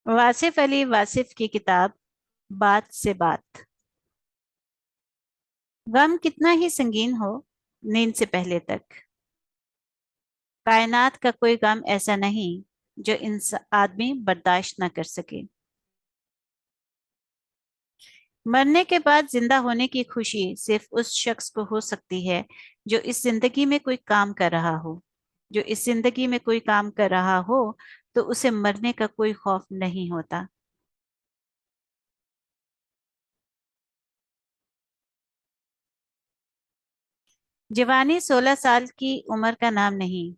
वासिफ अली वासिफ की किताब बात से बात। गम कितना ही संगीन हो, नींद से पहले तक कायनात का कोई गम ऐसा नहीं जो आदमी बर्दाश्त न कर सके। मरने के बाद जिंदा होने की खुशी सिर्फ उस शख्स को हो सकती है जो इस जिंदगी में कोई काम कर रहा हो। जो इस जिंदगी में कोई काम कर रहा हो तो उसे मरने का कोई खौफ नहीं होता। जवानी 16 साल की उम्र का नाम नहीं,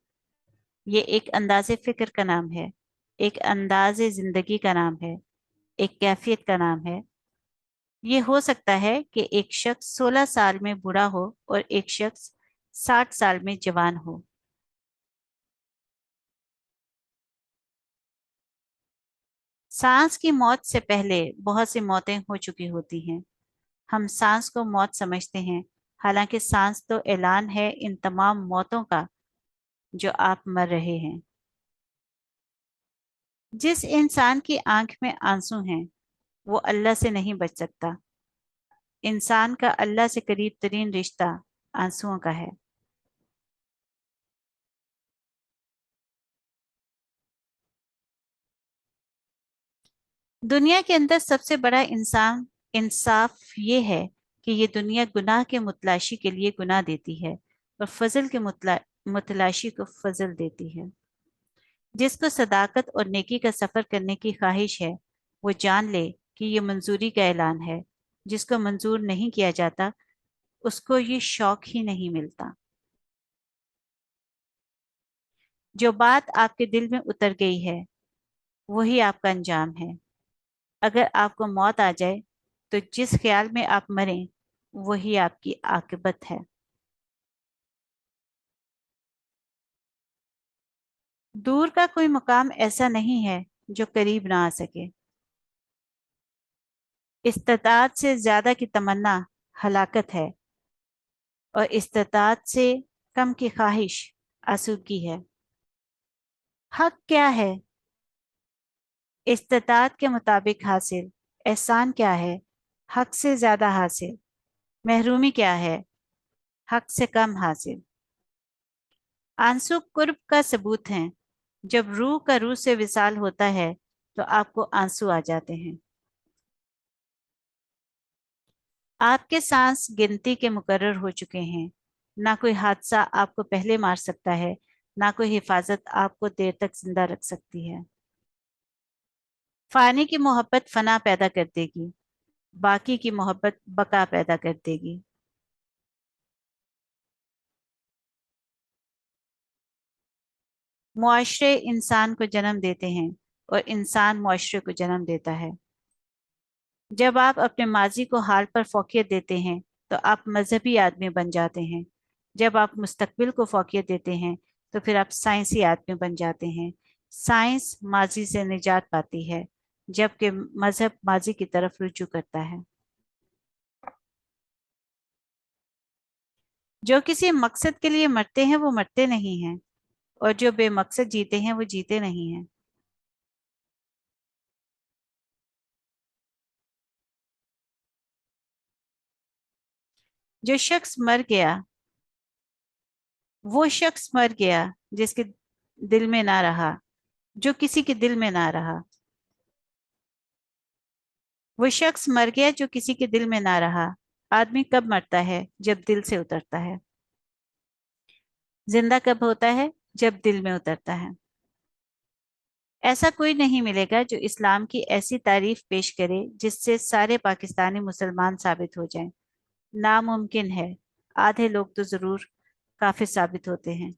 ये एक अंदाज़े फिक्र का नाम है, एक अंदाज़े जिंदगी का नाम है, एक कैफियत का नाम है। ये हो सकता है कि एक शख्स 16 साल में बूढ़ा हो और एक शख्स 60 साल में जवान हो। सांस की मौत से पहले बहुत सी मौतें हो चुकी होती हैं। हम सांस को मौत समझते हैं, हालांकि सांस तो ऐलान है इन तमाम मौतों का जो आप मर रहे हैं। जिस इंसान की आंख में आंसू हैं वो अल्लाह से नहीं बच सकता। इंसान का अल्लाह से करीब तरीन रिश्ता आंसुओं का है। दुनिया के अंदर सबसे बड़ा इंसान इंसाफ ये है कि ये दुनिया गुनाह के मुतलाशी के लिए गुनाह देती है और फजल के मुतलाशी को फजल देती है। जिसको सदाकत और नेकी का सफर करने की ख्वाहिश है वो जान ले कि ये मंजूरी का ऐलान है। जिसको मंजूर नहीं किया जाता उसको ये शौक ही नहीं मिलता। जो बात आपके दिल में उतर गई है वही आपका अंजाम है। अगर आपको मौत आ जाए तो जिस ख्याल में आप मरें वही आपकी आकिबत है। दूर का कोई मुकाम ऐसा नहीं है जो करीब ना आ सके। इस्तादात से ज्यादा की तमन्ना हलाकत है और इस्तादात से कम की ख्वाहिश आसूदगी है। हक क्या है? इस्तादात के मुताबिक हासिल। एहसान क्या है? हक से ज्यादा हासिल। महरूमी क्या है? हक से कम हासिल। आंसू कुर्ब का सबूत हैं। जब रूह का रूह से विसाल होता है तो आपको आंसू आ जाते हैं। आपके सांस गिनती के मुकर्रर हो चुके हैं। ना कोई हादसा आपको पहले मार सकता है, ना कोई हिफाजत आपको देर तक जिंदा रख सकती है। फानी की मोहब्बत फना पैदा कर देगी, बाकी की मोहब्बत बका पैदा कर देगी। मुआशरे इंसान को जन्म देते हैं और इंसान मुआशरे को जन्म देता है। जब आप अपने माजी को हाल पर फौकियत देते हैं तो आप मजहबी आदमी बन जाते हैं। जब आप मुस्तकबिल को फौकियत देते हैं तो फिर आप साइंसी आदमी बन जाते हैं। साइंस माजी से निजात पाती है जबकि मजहब माजी की तरफ रुजू करता है। जो किसी मकसद के लिए मरते हैं वो मरते नहीं हैं, और जो बेमकसद जीते हैं वो जीते नहीं हैं। जो शख्स मर गया वो शख्स मर गया जिसके दिल में ना रहा, जो किसी के दिल में ना रहा। वो शख्स मर गया जो किसी के दिल में ना रहा। आदमी कब मरता है? जब दिल से उतरता है। जिंदा कब होता है? जब दिल में उतरता है। ऐसा कोई नहीं मिलेगा जो इस्लाम की ऐसी तारीफ पेश करे जिससे सारे पाकिस्तानी मुसलमान साबित हो जाएं। नामुमकिन है। आधे लोग तो जरूर काफिर साबित होते हैं।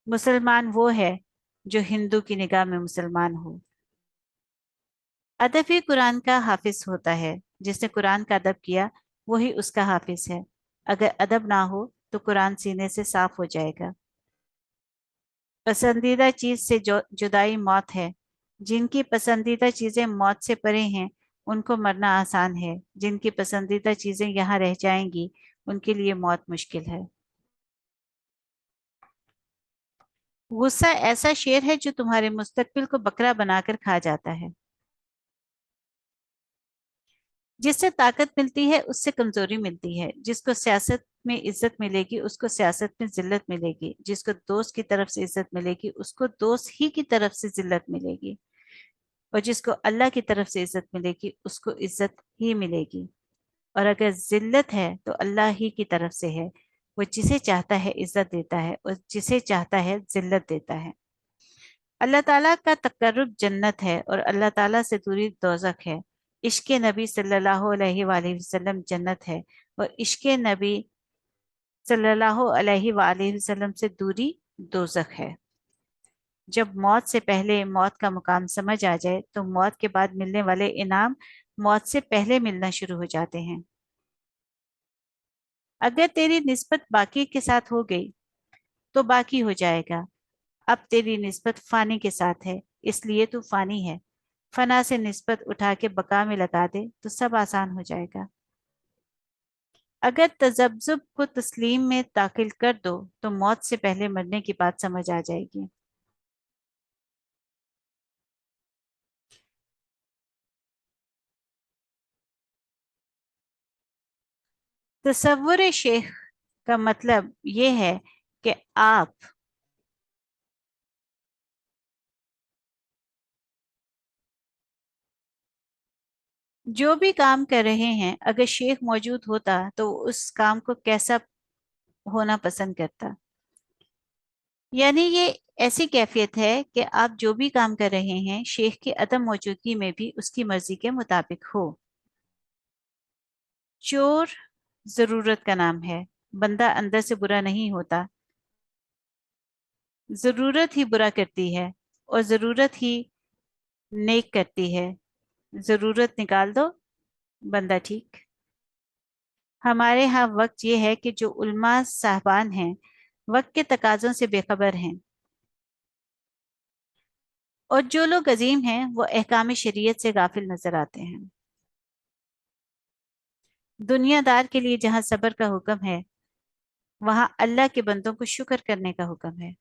मुसलमान वो है जो हिंदू की निगाह में मुसलमान हो। अदब ही कुरान का हाफिज होता है। जिसने कुरान का अदब किया वही उसका हाफिज है। अगर अदब ना हो तो कुरान सीने से साफ हो जाएगा। पसंदीदा चीज से जो जुदाई मौत है। जिनकी पसंदीदा चीजें मौत से परे हैं उनको मरना आसान है। जिनकी पसंदीदा चीजें यहाँ रह जाएंगी उनके लिए मौत मुश्किल है। गुस्सा ऐसा शेर है जो तुम्हारे मुस्तकबिल को बकरा बनाकर खा जाता है। जिससे ताकत मिलती है उससे कमजोरी मिलती है। जिसको सियासत में इज्जत मिलेगी उसको सियासत में जिल्लत मिलेगी। जिसको दोस्त की तरफ से इज्जत मिलेगी उसको दोस्त ही की तरफ से जिल्लत मिलेगी। और जिसको अल्लाह की तरफ से इज्जत मिलेगी उसको इज्जत ही मिलेगी। और अगर जिल्लत है तो अल्लाह ही की तरफ से है। वो जिसे चाहता है इज्जत देता है और जिसे चाहता है जिल्लत देता है। अल्लाह ताला का तकर्रुब जन्नत है और अल्लाह ताला से दूरी दोज़ख है। इश्क नबी सल्लल्लाहु अलैहि वसल्लम जन्नत है और इश्क नबी सल्लल्लाहु अलैहि वसल्लम से दूरी दोज़ख है। जब मौत से पहले मौत का मुकाम समझ आ जाए तो मौत के बाद मिलने वाले इनाम मौत से पहले मिलना शुरू हो जाते हैं। अगर तेरी निस्बत बाकी के साथ हो गई तो बाकी हो जाएगा। अब तेरी निस्बत फानी के साथ है इसलिए तू फानी है। फना से निस्बत उठा के बका में लगा दे तो सब आसान हो जाएगा। अगर तजब्जुब को तस्लीम में दाखिल कर दो तो मौत से पहले मरने की बात समझ आ जाएगी। तसव्वुर शेख का मतलब ये है कि आप जो भी काम कर रहे हैं अगर शेख मौजूद होता तो उस काम को कैसा होना पसंद करता। यानी ये ऐसी कैफियत है कि आप जो भी काम कर रहे हैं शेख की अदम मौजूदगी में भी उसकी मर्जी के मुताबिक हो। चोर जरूरत का नाम है। बंदा अंदर से बुरा नहीं होता। जरूरत ही बुरा करती है और जरूरत ही नेक करती है। जरूरत निकाल दो बंदा ठीक। हमारे यहाँ वक्त ये है कि जो उल्मा साहबान हैं वक्त के तकाजों से बेखबर हैं। और जो लोग अजीम हैं वो अहकाम शरीयत से गाफिल नजर आते हैं। दुनियादार के लिए जहाँ सब्र का हुक्म है वहाँ अल्लाह के बंदों को शुक्र करने का हुक्म है।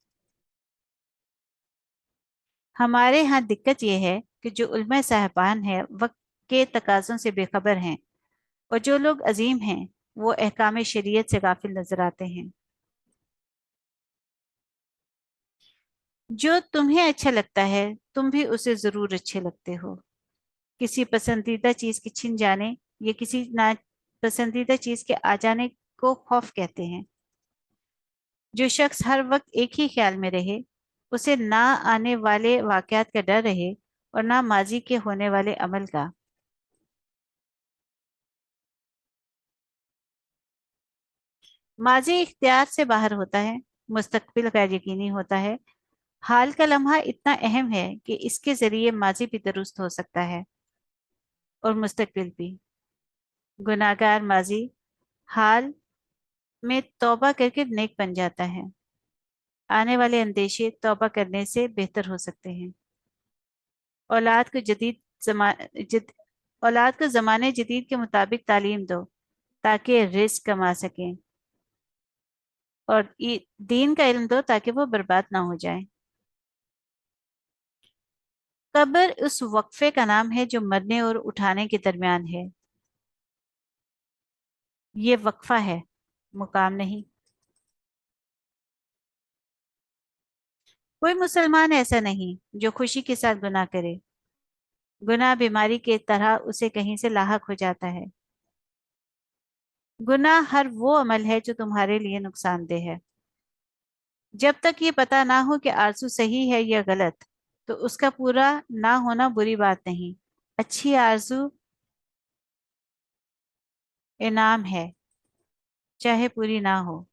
हमारे यहाँ दिक्कत यह है कि जो उलमा साहबान है वक्त के तकाजों से बेखबर हैं और जो लोग अजीम हैं वो अहकाम शरीयत से गाफिल नजर आते हैं। जो तुम्हें अच्छा लगता है तुम भी उसे जरूर अच्छे लगते हो। किसी पसंदीदा चीज के छिन जाने या किसी ना पसंदीदा चीज के आ जाने को खौफ कहते हैं। जो शख्स हर वक्त एक ही ख्याल में रहे उसे ना आने वाले वाकयात का डर रहे और ना माजी के होने वाले अमल का। माजी इख्तियार से बाहर होता है। मुस्तकबिल गैर यकीनी होता है। हाल का लम्हा इतना अहम है कि इसके जरिए माजी भी दुरुस्त हो सकता है और मुस्तकबिल भी। गुनाहगार माजी हाल में तौबा करके नेक बन जाता है। आने वाले अंदेशे तौबा करने से बेहतर हो सकते हैं। औलाद को जदीद जमा जद, औलाद को जमाने जदीद के मुताबिक तालीम दो ताकि रिस्क कमा सकें। और दीन का इल्म दो ताकि वो बर्बाद ना हो जाए। कब्र उस वक्फे का नाम है जो मरने और उठाने के दरमियान है। ये वक्फा है मुकाम नहीं। कोई मुसलमान ऐसा नहीं जो खुशी के साथ गुनाह करे। गुनाह बीमारी के तरह उसे कहीं से लाहक हो जाता है। गुनाह हर वो अमल है जो तुम्हारे लिए नुकसानदेह है। जब तक ये पता ना हो कि आरजू सही है या गलत तो उसका पूरा ना होना बुरी बात नहीं। अच्छी आरजू इनाम है चाहे पूरी ना हो।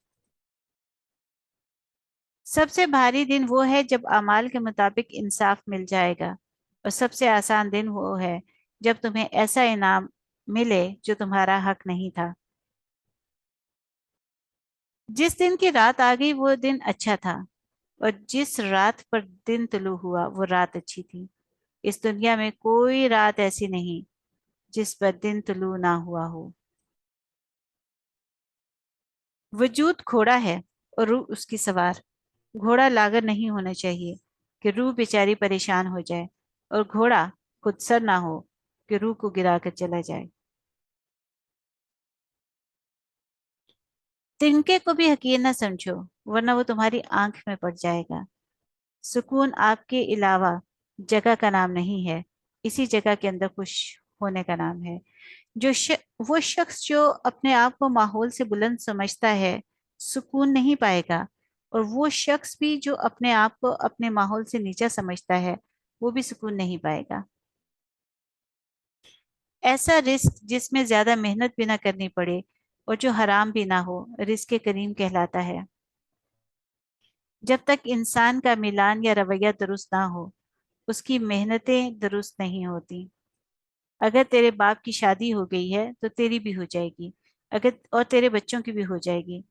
सबसे भारी दिन वो है जब अमाल के मुताबिक इंसाफ मिल जाएगा। और सबसे आसान दिन वो है जब तुम्हें ऐसा इनाम मिले जो तुम्हारा हक नहीं था। जिस दिन की रात आ गई वो दिन अच्छा था और जिस रात पर दिन तुलू हुआ वो रात अच्छी थी। इस दुनिया में कोई रात ऐसी नहीं जिस पर दिन तुलू ना हुआ हो। वजूद घोड़ा है और रूह उसकी सवार। घोड़ा लागर नहीं होना चाहिए कि रूह बेचारी परेशान हो जाए, और घोड़ा खुदसर ना हो कि रूह को गिरा कर चला जाए। तिनके को भी हकीर ना समझो, वरना वो तुम्हारी आंख में पड़ जाएगा। सुकून आपके अलावा जगह का नाम नहीं है, इसी जगह के अंदर खुश होने का नाम है। वो शख्स जो अपने आप को माहौल से बुलंद समझता है, सुकून नहीं पाएगा। और वो शख्स भी जो अपने आप को अपने माहौल से नीचा समझता है, वो भी सुकून नहीं पाएगा। ऐसा रिस्क जिसमें ज्यादा मेहनत भी ना करनी पड़े और जो हराम भी ना हो, रिस्क करीम कहलाता है। जब तक इंसान का मिलान या रवैया दुरुस्त ना हो, उसकी मेहनतें दुरुस्त नहीं होती। अगर तेरे बाप की शादी हो गई है तो तेरी भी हो जाएगी, अगर और तेरे बच्चों की भी हो जाएगी।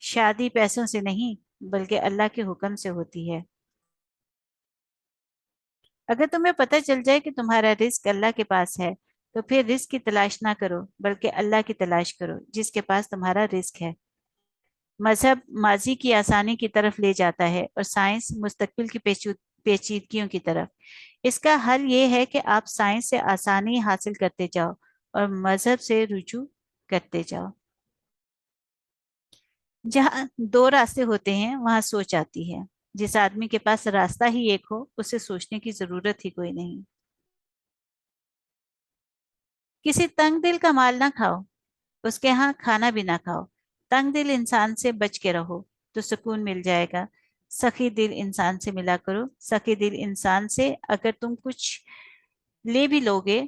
शादी पैसों से नहीं, बल्कि अल्लाह के हुक्म से होती है। अगर तुम्हें पता चल जाए कि तुम्हारा रिस्क अल्लाह के पास है, तो फिर रिस्क की तलाश ना करो, बल्कि अल्लाह की तलाश करो जिसके पास तुम्हारा रिस्क है। मजहब माजी की आसानी की तरफ ले जाता है और साइंस मुस्तकबिल की पेचीदगियों की तरफ। इसका हल ये है कि आप साइंस से आसानी हासिल करते जाओ और मजहब से रुजू करते जाओ। जहाँ दो रास्ते होते हैं वहां सोच आती है। जिस आदमी के पास रास्ता ही एक हो, उसे सोचने की जरूरत ही कोई नहीं। किसी तंग दिल का माल ना खाओ, उसके यहाँ खाना भी ना खाओ। तंग दिल इंसान से बच के रहो तो सुकून मिल जाएगा। सखी दिल इंसान से मिला करो। सखी दिल इंसान से अगर तुम कुछ ले भी लोगे,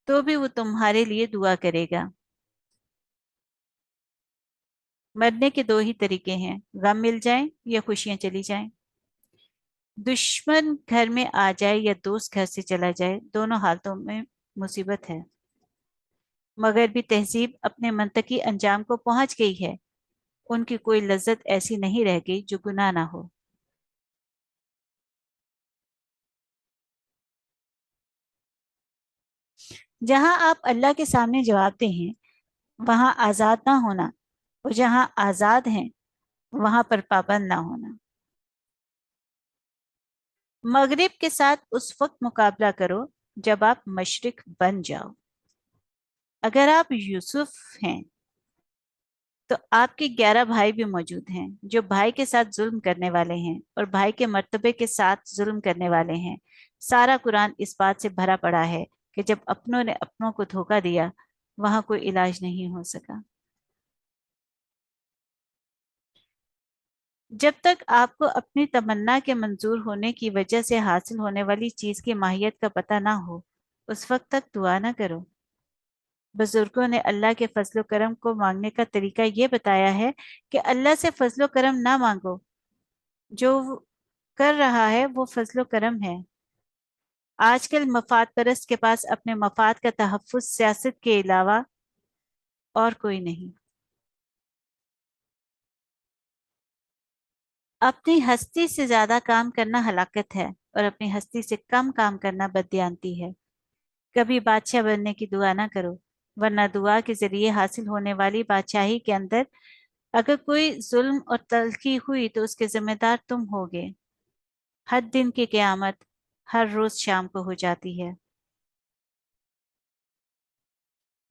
तो भी वो तुम्हारे लिए दुआ करेगा। मरने के दो ही तरीके हैं, गम मिल जाए या खुशियां चली जाएं। दुश्मन घर में आ जाए या दोस्त घर से चला जाए, दोनों हालतों में मुसीबत है। मगर भी तहजीब अपने मंतकी अंजाम को पहुंच गई है। उनकी कोई लज्जत ऐसी नहीं रह गई जो गुनाह ना हो। जहां आप अल्लाह के सामने जवाब हैं, वहां आजाद ना होना, और जहां आजाद हैं, वहां पर पाबंद ना होना। मगरिब के साथ उस वक्त मुकाबला करो जब आप मशरिक बन जाओ। अगर आप यूसुफ हैं, तो आपके 11 भाई भी मौजूद हैं जो भाई के साथ जुल्म करने वाले हैं और भाई के मर्तबे के साथ जुल्म करने वाले हैं। सारा कुरान इस बात से भरा पड़ा है कि जब अपनों ने अपनों को धोखा दिया, वहां कोई इलाज नहीं हो सका। जब तक आपको अपनी तमन्ना के मंजूर होने की वजह से हासिल होने वाली चीज की माहियत का पता ना हो, उस वक्त तक दुआ ना करो। बुजुर्गों ने अल्लाह के फजलो करम को मांगने का तरीका ये बताया है कि अल्लाह से फजलो करम ना मांगो। जो वो कर रहा है वो फजलो करम है। आजकल मफाद परस्त के पास अपने मफाद का तहफ्फुज सियासत के अलावा और कोई नहीं। अपनी हस्ती से ज्यादा काम करना हलाकत है, और अपनी हस्ती से कम काम करना बददियानती है। कभी बादशाह बनने की दुआ ना करो, वरना दुआ के जरिए हासिल होने वाली बादशाही के अंदर अगर कोई जुल्म और तल्खी हुई तो उसके जिम्मेदार तुम होगे। हर दिन की क़यामत हर रोज शाम को हो जाती है।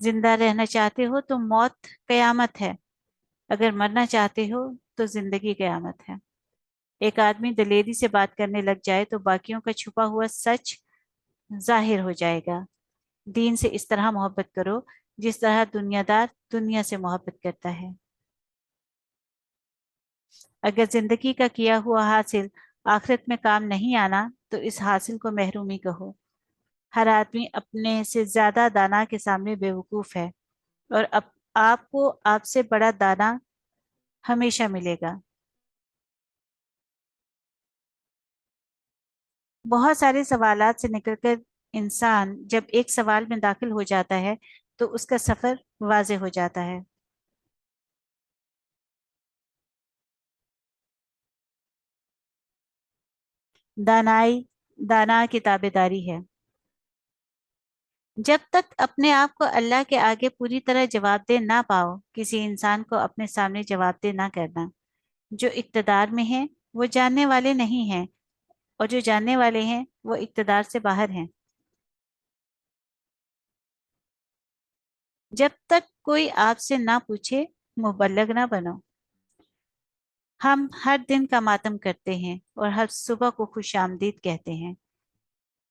जिंदा रहना चाहते हो तो मौत कयामत है, अगर मरना चाहते हो तो जिंदगी कयामत है। एक आदमी दलेरी से बात करने लग जाए तो बाकियों का छुपा हुआ सच जाहिर हो जाएगा। दीन से इस तरह मोहब्बत करो जिस तरह दुनियादार दुनिया से मोहब्बत करता है। अगर जिंदगी का किया हुआ हासिल आखिरत में काम नहीं आना, तो इस हासिल को महरूमी कहो। हर आदमी अपने से ज्यादा दाना के सामने बेवकूफ है, और अब आपको आपसे बड़ा दाना हमेशा मिलेगा। बहुत सारे सवालात से निकलकर इंसान जब एक सवाल में दाखिल हो जाता है, तो उसका सफर वाजे हो जाता है। दानाई दाना की ताबेदारी है। जब तक अपने आप को अल्लाह के आगे पूरी तरह जवाब दे ना पाओ, किसी इंसान को अपने सामने जवाब दे ना करना। जो इक्तदार में है وہ जानने वाले नहीं हैं, और जो जानने वाले हैं वो इक़्तिदार से बाहर हैं। जब तक कोई आपसे ना पूछे मुबल्लग ना बनो। हम हर दिन का मातम करते हैं और हर सुबह को खुशामदीद कहते हैं।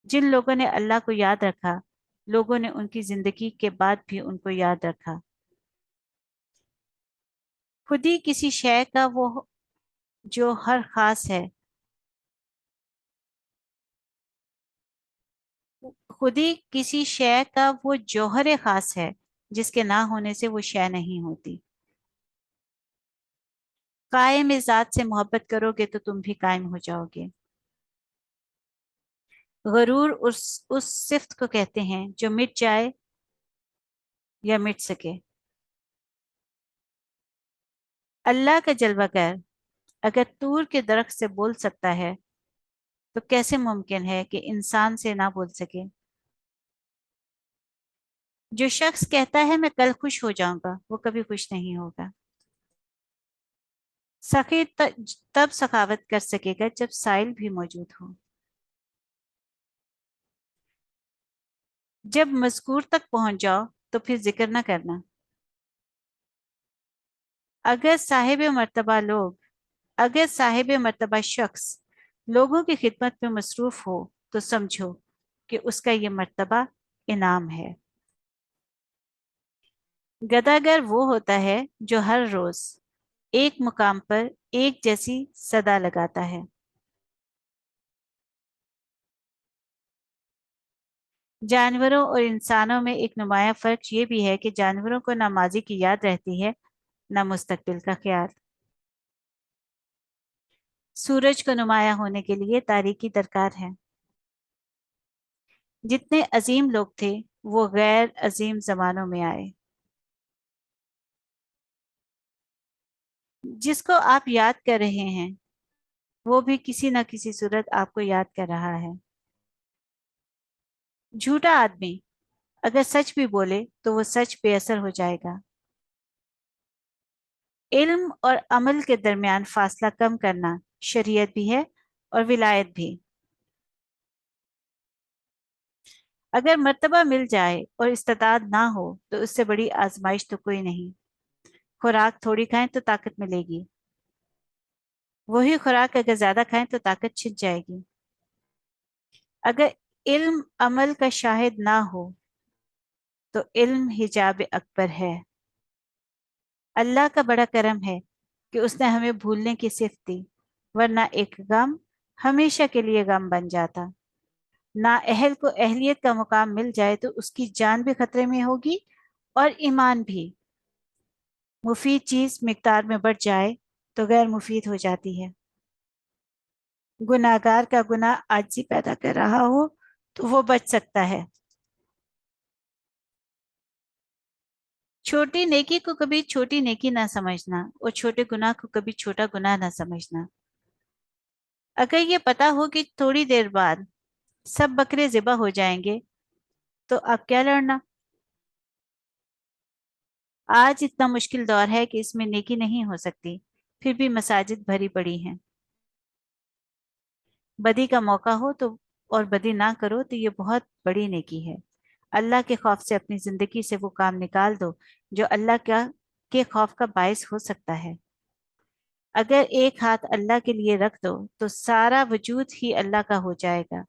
जिन लोगों ने अल्लाह को याद रखा, लोगों ने उनकी जिंदगी के बाद भी उनको याद रखा। खुद ही किसी शय का वो जो हर खास है, खुद ही किसी शय का वो जौहर खास है, जिसके ना होने से वो शय नहीं होती। कायम ज़ात से मोहब्बत करोगे तो तुम भी कायम हो जाओगे। गरूर उस सिफ्त को कहते हैं जो मिट जाए या मिट सके। अल्लाह का जलवागर अगर तूर के दरख्त से बोल सकता है, तो कैसे मुमकिन है कि इंसान से ना बोल सके। जो शख्स कहता है मैं कल खुश हो जाऊंगा, वो कभी खुश नहीं होगा। सखी तब सखावत कर सकेगा जब साइल भी मौजूद हो। जब मज़कूर तक पहुंच जाओ तो फिर जिक्र ना करना। अगर साहिब मर्तबा लोग अगर साहिब मर्तबा शख्स लोगों की खिदमत में मसरूफ हो, तो समझो कि उसका ये मर्तबा इनाम है। गदागर वो होता है जो हर रोज एक मुकाम पर एक जैसी सदा लगाता है। जानवरों और इंसानों में एक नुमाया फर्क ये भी है कि जानवरों को ना माजी की याद रहती है, ना मुस्तकबिल का ख्याल। सूरज को नुमाया होने के लिए तारीकी दरकार है। जितने अजीम लोग थे वो गैर अजीम जमानों में आए। जिसको आप याद कर रहे हैं वो भी किसी न किसी सूरत आपको याद कर रहा है। झूठा आदमी अगर सच भी बोले तो वो सच बेअसर हो जाएगा। इल्म और अमल के दरमियान फासला कम करना शरीयत भी है और विलायत भी। अगर मर्तबा मिल जाए और इस्तेदाद ना हो, तो उससे बड़ी आजमाइश तो कोई नहीं। खुराक थोड़ी खाएं तो ताकत मिलेगी, वही खुराक अगर ज्यादा खाएं तो ताकत छिन जाएगी। अगर इल्म अमल का शाहिद ना हो, तो इल्म हिजाब अकबर है। अल्लाह का बड़ा करम है कि उसने हमें भूलने की सिफ़त दी, वरना एक गम हमेशा के लिए गम बन जाता। ना अहल को अहलियत का मुकाम मिल जाए तो उसकी जान भी खतरे में होगी और ईमान भी। मुफीद चीज मिकदार में बढ़ जाए तो गैर मुफीद हो जाती है। गुनाहगार का गुनाह आजिज़ी पैदा कर रहा हो तो वो बच सकता है। छोटी नेकी को कभी छोटी नेकी ना समझना और छोटे गुनाह को कभी छोटा गुनाह ना समझना। अगर ये पता हो कि थोड़ी देर बाद सब बकरे ज़िबा हो जाएंगे, तो अब क्या लड़ना। आज इतना मुश्किल दौर है कि इसमें नेकी नहीं हो सकती, फिर भी मसाजिद भरी पड़ी हैं। बदी का मौका हो तो और बदी ना करो तो ये बहुत बड़ी नेकी है। अल्लाह के खौफ से अपनी जिंदगी से वो काम निकाल दो जो अल्लाह का के खौफ का बायस हो सकता है। अगर एक हाथ अल्लाह के लिए रख दो तो सारा वजूद ही अल्लाह का हो जाएगा।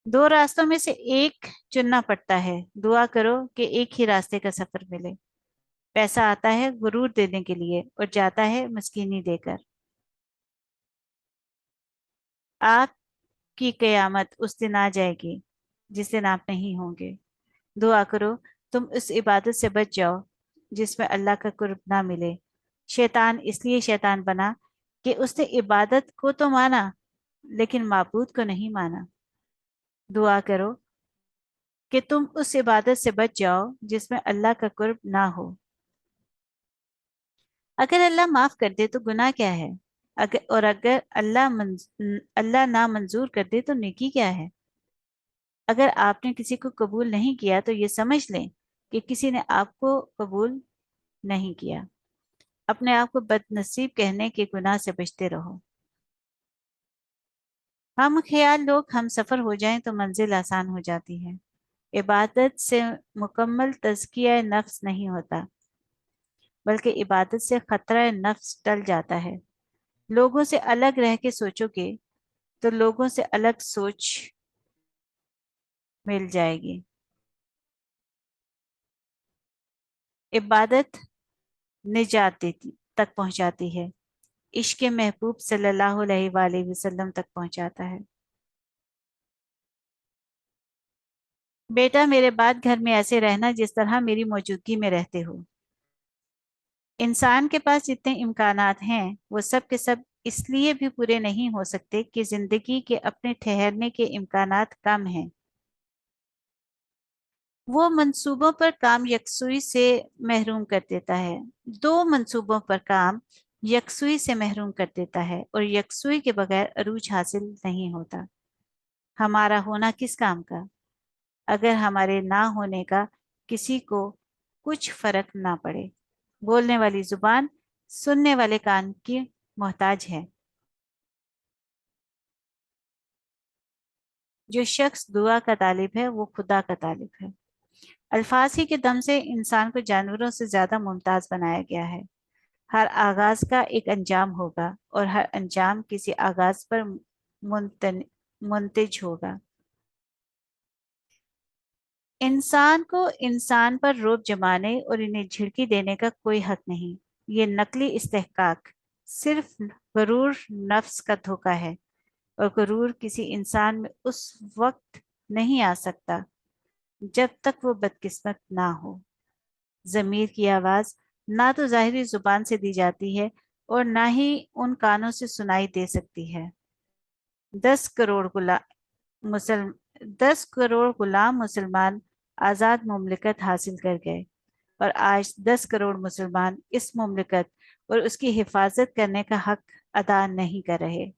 दो रास्तों में से एक चुनना पड़ता है। दुआ करो कि एक ही रास्ते का सफर मिले। पैसा आता है गुरूर देने के लिए और जाता है मस्कीनी देकर। आपकी कयामत उस दिन आ जाएगी जिस दिन आप नहीं होंगे। दुआ करो तुम उस इबादत से बच जाओ जिसमें अल्लाह का कुर्ब ना मिले। शैतान इसलिए शैतान बना कि उसने इबादत को तो माना लेकिन माबूद को नहीं माना। दुआ करो कि तुम उस इबादत से बच जाओ जिसमें अल्लाह का कुर्ब ना हो। अगर अल्लाह माफ कर दे तो गुनाह क्या है। अगर अल्लाह ना मंजूर कर दे तो नेकी क्या है। अगर आपने किसी को कबूल नहीं किया तो ये समझ लें कि किसी ने आपको कबूल नहीं किया। अपने आप को बदनसीब कहने के गुनाह से बचते रहो। हम ख्याल लोग हम सफर हो जाएं तो मंजिल आसान हो जाती है। इबादत से मुकम्मल तज़किया नफ्स नहीं होता, बल्कि इबादत से खतरा नफ्स टल जाता है। लोगों से अलग रह के सोचोगे तो लोगों से अलग सोच मिल जाएगी। इबादत निजात देती तक पहुंचाती है, इश्क महबूब सल्लल्लाहु अलैहि वसल्लम तक पहुंचाता है। बेटा, मेरे बाद घर में ऐसे रहना जिस तरह मेरी मौजूदगी में रहते हो। इंसान के पास जितने इम्कानात हैं वो सब के सब इसलिए भी पूरे नहीं हो सकते कि जिंदगी के अपने ठहरने के इम्कानात कम हैं। वो मंसूबों पर काम यकसुई से महरूम कर देता है। दो मंसूबों पर काम यकसुई से महरूम कर देता है और यकसुई के बगैर अरूज हासिल नहीं होता। हमारा होना किस काम का, अगर हमारे ना होने का किसी को कुछ फर्क ना पड़े। बोलने वाली जुबान सुनने वाले कान की मोहताज है। जो शख्स दुआ का तालिब है वो खुदा का तालिब है। अल्फाज ही के दम से इंसान को जानवरों से ज्यादा मुमताज बनाया गया है। हर आगाज का एक अंजाम होगा और हर अंजाम किसी आगाज पर मुंतज होगा। इंसान को इंसान पर रोब जमाने और इन्हें झिड़की देने का कोई हक नहीं। ये नकली इस्तेहकाक सिर्फ गरूर नफ्स का धोखा है, और गरूर किसी इंसान में उस वक्त नहीं आ सकता जब तक वो बदकिस्मत ना हो। जमीर की आवाज ना तो जाहिरी जुबान से दी जाती है और ना ही उन कानों से सुनाई दे सकती है। 10 करोड़ मुसल 10 करोड़ गुलाम मुसलमान आजाद मुमलिकत हासिल कर गए, और आज 10 करोड़ मुसलमान इस मुमलिकत और उसकी हिफाजत करने का हक अदा नहीं कर रहे।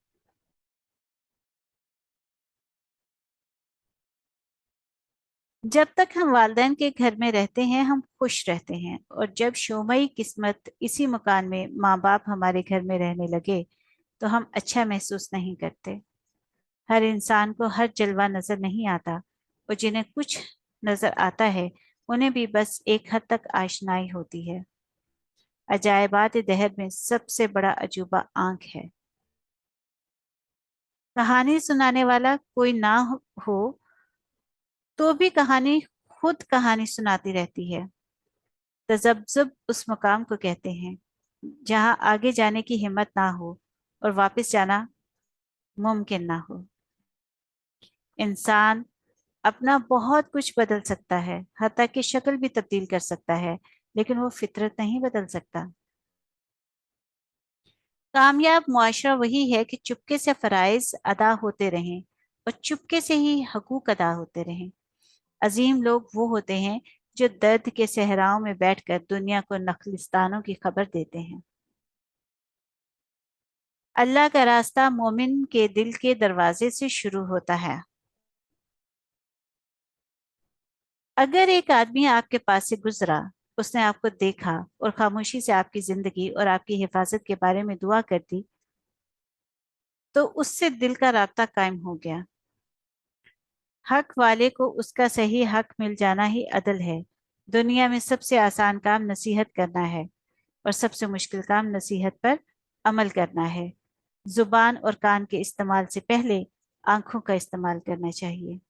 जब तक हम वालिदैन के घर में रहते हैं हम खुश रहते हैं, और जब शोमई किस्मत इसी मकान में माँ बाप हमारे घर में रहने लगे तो हम अच्छा महसूस नहीं करते। हर इंसान को हर जलवा नजर नहीं आता, और जिन्हें कुछ नजर आता है उन्हें भी बस एक हद तक आशनाई होती है। अजायबात दहर में सबसे बड़ा अजूबा आंख है। कहानी सुनाने वाला कोई ना हो तो भी कहानी खुद कहानी सुनाती रहती है। तजब्जुब उस मकाम को कहते हैं जहां आगे जाने की हिम्मत ना हो और वापस जाना मुमकिन ना हो। इंसान अपना बहुत कुछ बदल सकता है, हत्ता कि शक्ल भी तब्दील कर सकता है, लेकिन वो फितरत नहीं बदल सकता। कामयाब मुआशरा वही है कि चुपके से फराइज अदा होते रहें और चुपके से ही हकूक अदा होते रहें। अजीम लोग वो होते हैं जो दर्द के सहराओं में बैठकर दुनिया को नखलिस्तानों की खबर देते हैं। अल्लाह का रास्ता मोमिन के दिल के दरवाजे से शुरू होता है। अगर एक आदमी आपके पास से गुजरा, उसने आपको देखा और खामोशी से आपकी जिंदगी और आपकी हिफाजत के बारे में दुआ कर दी, तो उससे दिल का राब्ता कायम हो गया। हक वाले को उसका सही हक मिल जाना ही अदल है। दुनिया में सबसे आसान काम नसीहत करना है, और सबसे मुश्किल काम नसीहत पर अमल करना है। जुबान और कान के इस्तेमाल से पहले आंखों का इस्तेमाल करना चाहिए।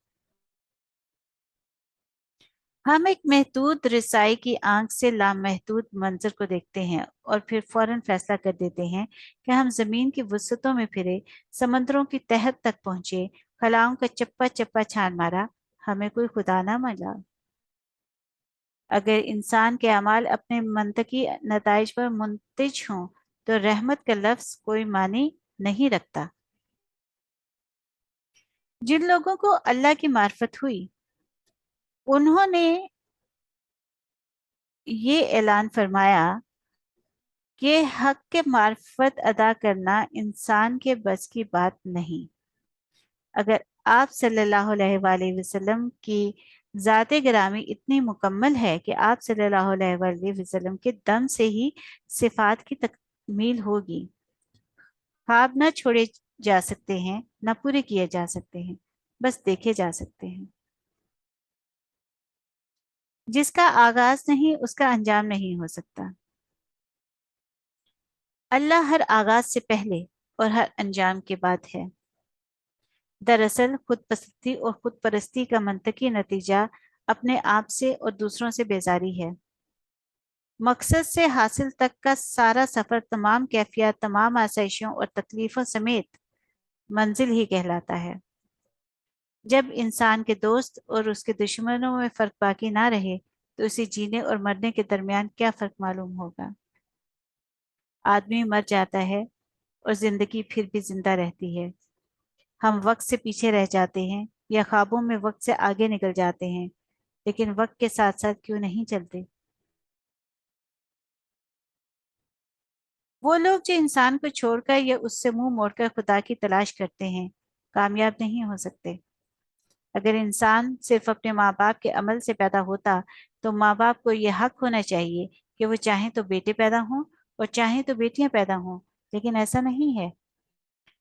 हम एक महदूद रसाई की आंख से लामहदूद मंजर को देखते हैं और फिर फौरन फैसला कर देते हैं कि हम जमीन की वसअतों में फिरे, समंदरों की तह तक पहुंचे, खलाओं का चप्पा चप्पा छान मारा, हमें कोई खुदा ना मिला। अगर इंसान के अमाल अपने मंतकी नताइज पर मुंतज हों तो रहमत का लफ्ज कोई मानी नहीं रखता। जिन लोगों को अल्लाह की मार्फत हुई, उन्होंने ये ऐलान फरमाया कि हक के मार्फत अदा करना इंसान के बस की बात नहीं। अगर आप सल्लल्लाहु अलैहि वसल्लम की ذات گرامی اتنی مکمل ہے کہ آپ صلی اللہ علیہ وآلہ وسلم کے دم سے ہی صفات کی تکمیل ہوگی۔ خواب نہ چھوڑے جا سکتے ہیں، نہ پورے کیے جا سکتے ہیں، بس دیکھے جا سکتے ہیں۔ جس کا آغاز نہیں اس کا انجام نہیں ہو سکتا۔ اللہ ہر آغاز سے پہلے اور ہر انجام کے بعد ہے۔ دراصل خود پسندی اور خود پرستی کا منطقی نتیجہ اپنے آپ سے اور دوسروں سے بیزاری ہے۔ مقصد سے حاصل تک کا سارا سفر تمام کیفیات، تمام آسائشوں اور تکلیفوں سمیت منزل ہی کہلاتا ہے۔ جب انسان کے دوست اور اس کے دشمنوں میں فرق باقی نہ رہے تو اسے جینے اور مرنے کے درمیان کیا فرق معلوم ہوگا؟ آدمی مر جاتا ہے اور زندگی پھر بھی زندہ رہتی ہے۔ ہم وقت سے پیچھے رہ جاتے ہیں یا خوابوں میں وقت سے آگے نکل جاتے ہیں، لیکن وقت کے ساتھ ساتھ کیوں نہیں چلتے؟ وہ لوگ جو انسان کو چھوڑ کر یا اس سے منہ موڑ کر خدا کی تلاش کرتے ہیں کامیاب نہیں ہو سکتے۔ اگر انسان صرف اپنے ماں باپ کے عمل سے پیدا ہوتا تو ماں باپ کو یہ حق ہونا چاہیے کہ وہ چاہیں تو بیٹے پیدا ہوں اور چاہیں تو بیٹیاں پیدا ہوں، لیکن ایسا نہیں ہے۔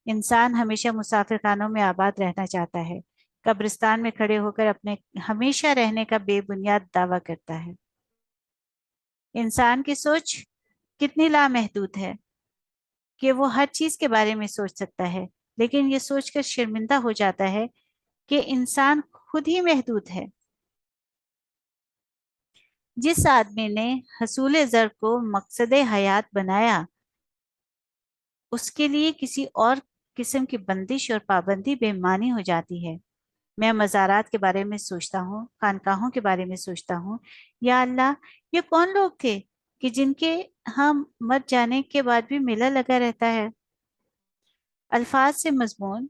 انسان ہمیشہ مسافر خانوں میں آباد رہنا چاہتا ہے، قبرستان میں کھڑے ہو کر اپنے ہمیشہ رہنے کا بے بنیاد دعویٰ کرتا ہے۔ انسان کی سوچ کتنی لامحدود ہے کہ وہ ہر چیز کے بارے میں سوچ سکتا ہے، لیکن یہ سوچ کر شرمندہ ہو جاتا ہے کہ انسان خود ہی محدود ہے۔ جس آدمی نے حصول زر کو مقصد حیات بنایا، اس کے لیے کسی اور قسم کی بندش اور پابندی بے معنی ہو جاتی ہے۔ میں مزارات کے بارے میں سوچتا ہوں، خانقاہوں کے بارے میں سوچتا ہوں، یا اللہ، یہ کون لوگ تھے کہ جن کے ہم مر جانے کے بعد بھی میلہ لگا رہتا ہے؟ الفاظ سے مضمون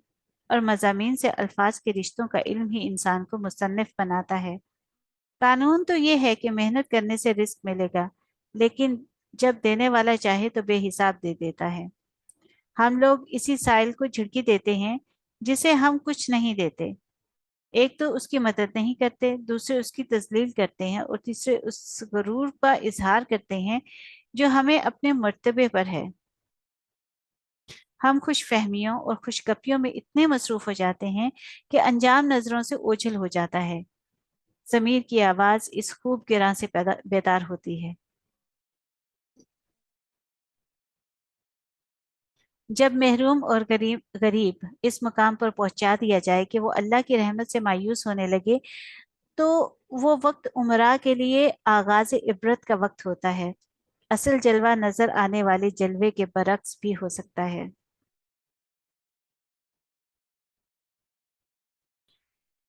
اور مضامین سے الفاظ کے رشتوں کا علم ہی انسان کو مصنف بناتا ہے۔ قانون تو یہ ہے کہ محنت کرنے سے رزق ملے گا، لیکن جب دینے والا چاہے تو بے حساب دے دیتا ہے۔ ہم لوگ اسی سائل کو جھڑکی دیتے ہیں جسے ہم کچھ نہیں دیتے۔ ایک تو اس کی مدد نہیں کرتے، دوسرے اس کی تذلیل کرتے ہیں، اور تیسرے اس غرور کا اظہار کرتے ہیں جو ہمیں اپنے مرتبے پر ہے۔ ہم خوش فہمیوں اور خوش گپیوں میں اتنے مصروف ہو جاتے ہیں کہ انجام نظروں سے اوجھل ہو جاتا ہے۔ ضمیر کی آواز اس خوب گراں سے بیدار ہوتی ہے۔ جب محروم اور غریب اس مقام پر پہنچا دیا جائے کہ وہ اللہ کی رحمت سے مایوس ہونے لگے تو وہ وقت عمرا کے لیے آغاز عبرت کا وقت ہوتا ہے۔ اصل جلوہ نظر آنے والے جلوے کے برعکس بھی ہو سکتا ہے۔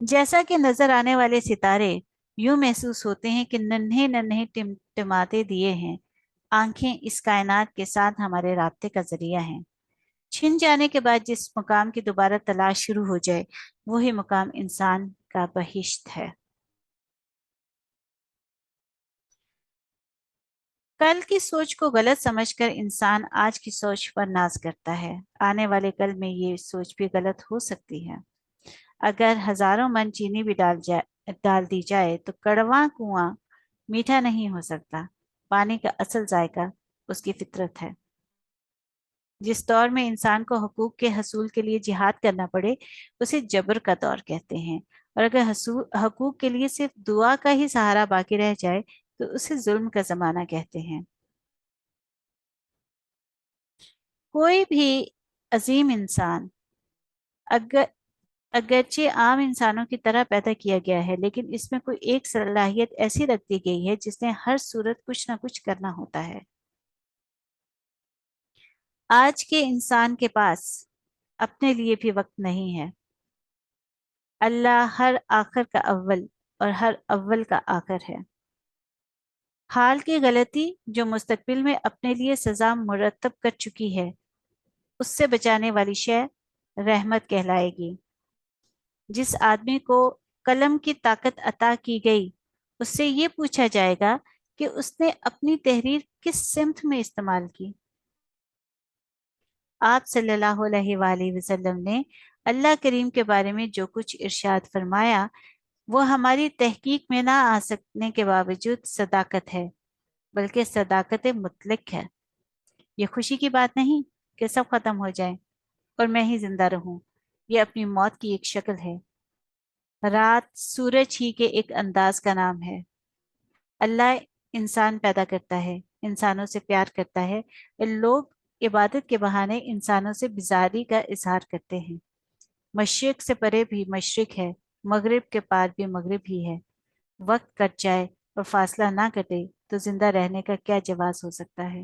جیسا کہ نظر آنے والے ستارے یوں محسوس ہوتے ہیں کہ ننھے ننھے ٹمٹماتے دیے ہیں۔ آنکھیں اس کائنات کے ساتھ ہمارے رابطے کا ذریعہ ہیں۔ چھن جانے کے بعد جس مقام کی دوبارہ تلاش شروع ہو جائے وہی مقام انسان کا بہشت ہے۔ کل کی سوچ کو غلط سمجھ کر انسان آج کی سوچ پر ناز کرتا ہے۔ آنے والے کل میں یہ سوچ بھی غلط ہو سکتی ہے۔ اگر ہزاروں من چینی بھی ڈال دی جائے تو کڑواں کنواں میٹھا نہیں ہو سکتا۔ پانی کا اصل ذائقہ اس کی فطرت ہے۔ جس دور میں انسان کو حقوق کے حصول کے لیے جہاد کرنا پڑے اسے جبر کا دور کہتے ہیں، اور اگر حقوق کے لیے صرف دعا کا ہی سہارا باقی رہ جائے تو اسے ظلم کا زمانہ کہتے ہیں۔ کوئی بھی عظیم انسان اگرچہ عام انسانوں کی طرح پیدا کیا گیا ہے، لیکن اس میں کوئی ایک صلاحیت ایسی رکھ دی گئی ہے جس نے ہر صورت کچھ نہ کچھ کرنا ہوتا ہے۔ آج کے انسان کے پاس اپنے لیے بھی وقت نہیں ہے۔ اللہ ہر آخر کا اول اور ہر اول کا آخر ہے۔ حال کی غلطی جو مستقبل میں اپنے لیے سزا مرتب کر چکی ہے اس سے بچانے والی شے رحمت کہلائے گی۔ جس آدمی کو قلم کی طاقت عطا کی گئی اس سے یہ پوچھا جائے گا کہ اس نے اپنی تحریر کس سمت میں استعمال کی۔ آپ صلی اللہ علیہ وآلہ وسلم نے اللہ کریم کے بارے میں جو کچھ ارشاد فرمایا وہ ہماری تحقیق میں نہ آ سکنے کے باوجود صداقت ہے، بلکہ صداقت مطلق ہے۔ یہ خوشی کی بات نہیں کہ سب ختم ہو جائے اور میں ہی زندہ رہوں، یہ اپنی موت کی ایک شکل ہے۔ رات سورج ہی کے ایک انداز کا نام ہے۔ اللہ انسان پیدا کرتا ہے، انسانوں سے پیار کرتا ہے، اور لوگ عبادت کے بہانے انسانوں سے بیزاری کا اظہار کرتے ہیں۔ مشرق سے پرے بھی مشرق ہے، مغرب کے پار بھی مغرب ہی ہے۔ وقت کٹ جائے اور فاصلہ نہ کٹے تو زندہ رہنے کا کیا جواز ہو سکتا ہے؟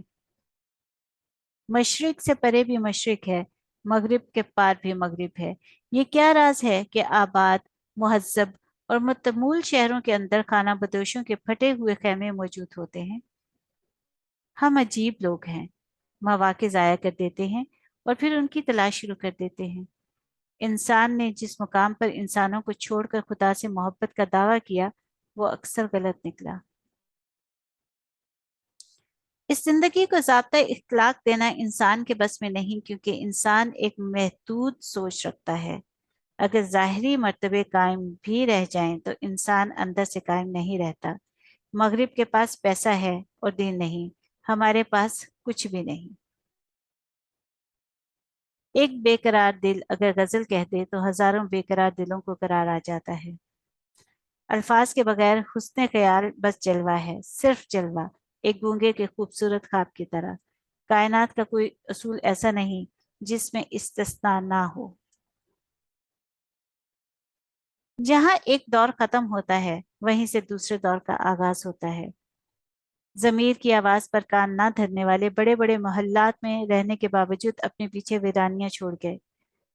مشرق سے پرے بھی مشرق ہے، مغرب کے پار بھی مغرب ہے۔ یہ کیا راز ہے کہ آباد، مہذب اور متمول شہروں کے اندر خانہ بدوشوں کے پھٹے ہوئے خیمے موجود ہوتے ہیں؟ ہم عجیب لوگ ہیں، مواقع ضائع کر دیتے ہیں اور پھر ان کی تلاش شروع کر دیتے ہیں۔ انسان نے جس مقام پر انسانوں کو چھوڑ کر خدا سے محبت کا دعویٰ کیا، وہ اکثر غلط نکلا۔ اس زندگی کو ضابطہ اخلاق دینا انسان کے بس میں نہیں، کیونکہ انسان ایک محدود سوچ رکھتا ہے۔ اگر ظاہری مرتبے قائم بھی رہ جائیں تو انسان اندر سے قائم نہیں رہتا۔ مغرب کے پاس پیسہ ہے اور دین نہیں، ہمارے پاس کچھ بھی نہیں۔ ایک بے قرار دل اگر غزل کہہ دے تو ہزاروں بے قرار دلوں کو قرار آ جاتا ہے۔ الفاظ کے بغیر حسن خیال بس جلوہ ہے، صرف جلوہ، ایک گونگے کے خوبصورت خواب کی طرح۔ کائنات کا کوئی اصول ایسا نہیں جس میں استثناء نہ ہو۔ جہاں ایک دور ختم ہوتا ہے وہیں سے دوسرے دور کا آغاز ہوتا ہے۔ ضمیر کی آواز پر کان نہ دھرنے والے بڑے بڑے محلات میں رہنے کے باوجود اپنے پیچھے ویرانیاں چھوڑ گئے۔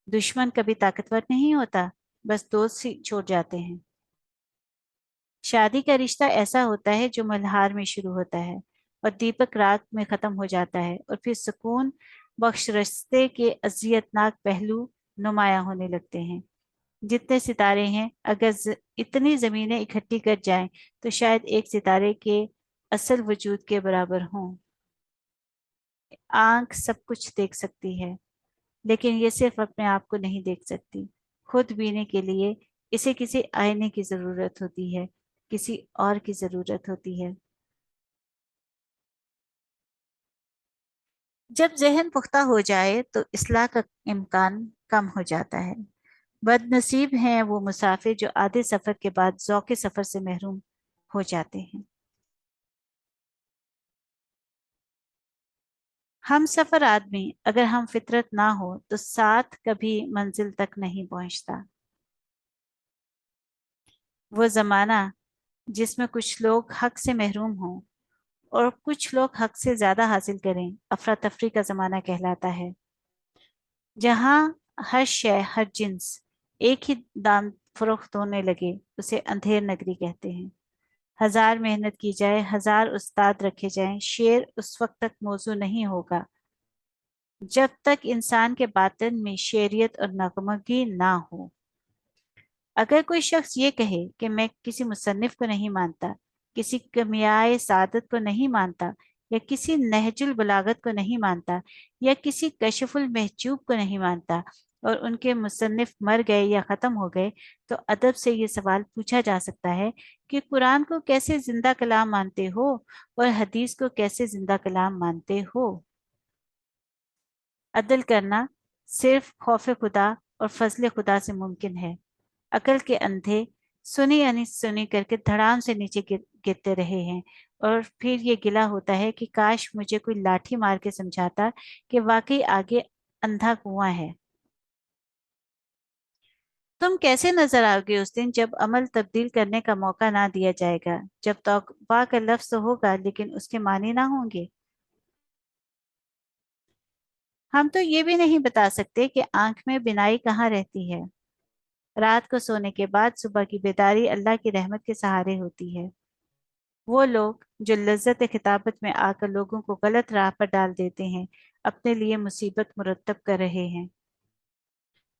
دشمن کبھی طاقتور نہیں ہوتا، بس دوست ہی چھوڑ جاتے ہیں۔ شادی کا رشتہ ایسا ہوتا ہے جو ملہار میں شروع ہوتا ہے اور دیپک رات میں ختم ہو جاتا ہے، اور پھر سکون بخش رشتے کے اذیت ناک پہلو نمایاں ہونے لگتے ہیں۔ جتنے ستارے ہیں، اگر اتنی زمینیں اکٹھی کر جائیں تو شاید ایک ستارے کے اصل وجود کے برابر ہوں۔ آنکھ سب کچھ دیکھ سکتی ہے، لیکن یہ صرف اپنے آپ کو نہیں دیکھ سکتی۔ خود بینے کے لیے اسے کسی آئینے کی ضرورت ہوتی ہے، کسی اور کی ضرورت ہوتی ہے۔ جب ذہن پختہ ہو جائے تو اصلاح کا امکان کم ہو جاتا ہے۔ بد نصیب ہیں وہ مسافر جو آدھے سفر کے بعد ذوق سفر سے محروم ہو جاتے ہیں۔ ہم سفر آدمی اگر ہم فطرت نہ ہو تو ساتھ کبھی منزل تک نہیں پہنچتا۔ وہ زمانہ جس میں کچھ لوگ حق سے محروم ہوں اور کچھ لوگ حق سے زیادہ حاصل کریں، افراتفری کا زمانہ کہلاتا ہے۔ جہاں ہر شے، ہر جنس ایک ہی دام فروخت ہونے لگے، اسے اندھیر نگری کہتے ہیں۔ ہزار محنت کی جائے، ہزار استاد رکھے جائیں، شعر اس وقت تک موضوع نہیں ہوگا جب تک انسان کے باطن میں شعریت اور نغمگی نہ ہو۔ اگر کوئی شخص یہ کہے کہ میں کسی مصنف کو نہیں مانتا، کسی کیمیائے سعادت کو نہیں مانتا، یا کسی نہج البلاغت کو نہیں مانتا، یا کسی کشف المحجوب کو نہیں مانتا، اور ان کے مصنف مر گئے یا ختم ہو گئے، تو ادب سے یہ سوال پوچھا جا سکتا ہے کہ قرآن کو کیسے زندہ کلام مانتے ہو اور حدیث کو کیسے زندہ کلام مانتے ہو؟ عدل کرنا صرف خوف خدا اور فضل خدا سے ممکن ہے۔ عقل کے اندھے سنی انسنی کر کے دھڑام سے نیچے گرتے رہے ہیں، اور پھر یہ گلہ ہوتا ہے کہ کاش مجھے کوئی لاٹھی مار کے سمجھاتا کہ واقعی آگے اندھا کنواں ہے۔ تم کیسے نظر آؤ گے اس دن جب عمل تبدیل کرنے کا موقع نہ دیا جائے گا، جب توبہ کا لفظ ہوگا لیکن اس کے معنی نہ ہوں گے؟ ہم تو یہ بھی نہیں بتا سکتے کہ آنکھ میں بینائی کہاں رہتی ہے۔ رات کو سونے کے بعد صبح کی بیداری اللہ کی رحمت کے سہارے ہوتی ہے۔ وہ لوگ جو لذت خطابت میں آ کر لوگوں کو غلط راہ پر ڈال دیتے ہیں، اپنے لیے مصیبت مرتب کر رہے ہیں۔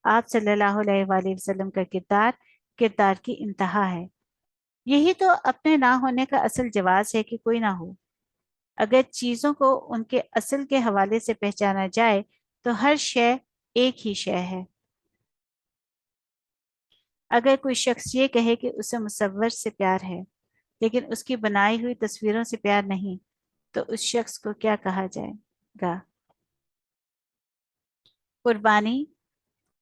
آپ صلی اللہ علیہ وآلہ وسلم کا کردار کی انتہا ہے۔ یہی تو اپنے نہ ہونے کا اصل جواز ہے کہ کوئی نہ ہو۔ اگر چیزوں کو ان کے اصل کے حوالے سے پہچانا جائے تو ہر شے ایک ہی شے ہے۔ اگر کوئی شخص یہ کہے کہ اسے مصور سے پیار ہے لیکن اس کی بنائی ہوئی تصویروں سے پیار نہیں، تو اس شخص کو کیا کہا جائے گا؟ قربانی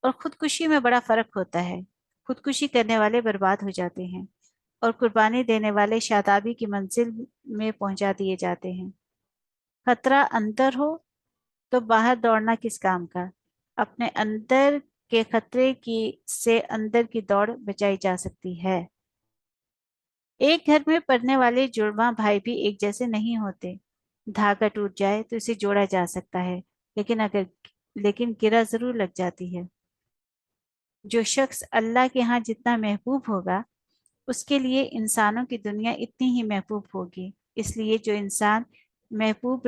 اور خودکشی میں بڑا فرق ہوتا ہے۔ خودکشی کرنے والے برباد ہو جاتے ہیں اور قربانی دینے والے شادابی کی منزل میں پہنچا دیے جاتے ہیں۔ خطرہ اندر ہو تو باہر دوڑنا کس کام کا؟ اپنے اندر کے خطرے سے اندر کی دوڑ بچائی جا سکتی ہے۔ ایک گھر میں پڑھنے والے جڑواں بھائی بھی ایک جیسے نہیں ہوتے۔ دھاگا ٹوٹ جائے تو اسے جوڑا جا سکتا ہے، لیکن گرہ ضرور لگ جاتی ہے۔ جو شخص اللہ کے ہاں جتنا محبوب ہوگا، اس کے لیے انسانوں کی دنیا اتنی ہی محبوب ہوگی۔ اس لیے جو انسان محبوب